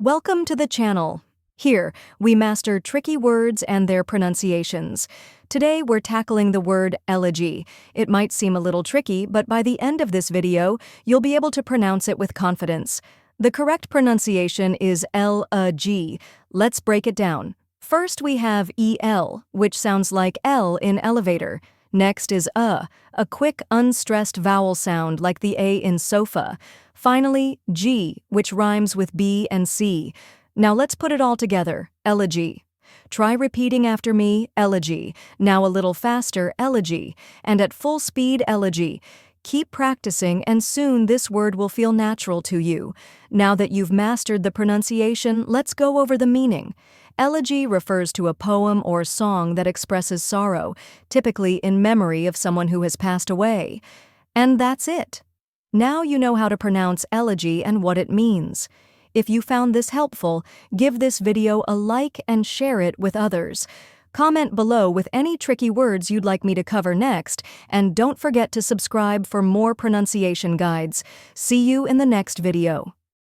Welcome to the channel. Here, we master tricky words and their pronunciations. Today, we're tackling the word elegy. It might seem a little tricky, but by the end of this video, you'll be able to pronounce it with confidence. The correct pronunciation is L-A-G. Let's break it down. First, we have E-L, which sounds like L in elevator. Next is a quick, unstressed vowel sound like the A in sofa. Finally, G, which rhymes with B and C. Now let's put it all together, elegy. Try repeating after me, elegy. Now a little faster, elegy. And at full speed, elegy. Keep practicing and soon this word will feel natural to you. Now that you've mastered the pronunciation, let's go over the meaning. Elegy refers to a poem or song that expresses sorrow, typically in memory of someone who has passed away. And that's it. Now you know how to pronounce elegy and what it means. If you found this helpful, give this video a like and share it with others. Comment below with any tricky words you'd like me to cover next, and don't forget to subscribe for more pronunciation guides. See you in the next video.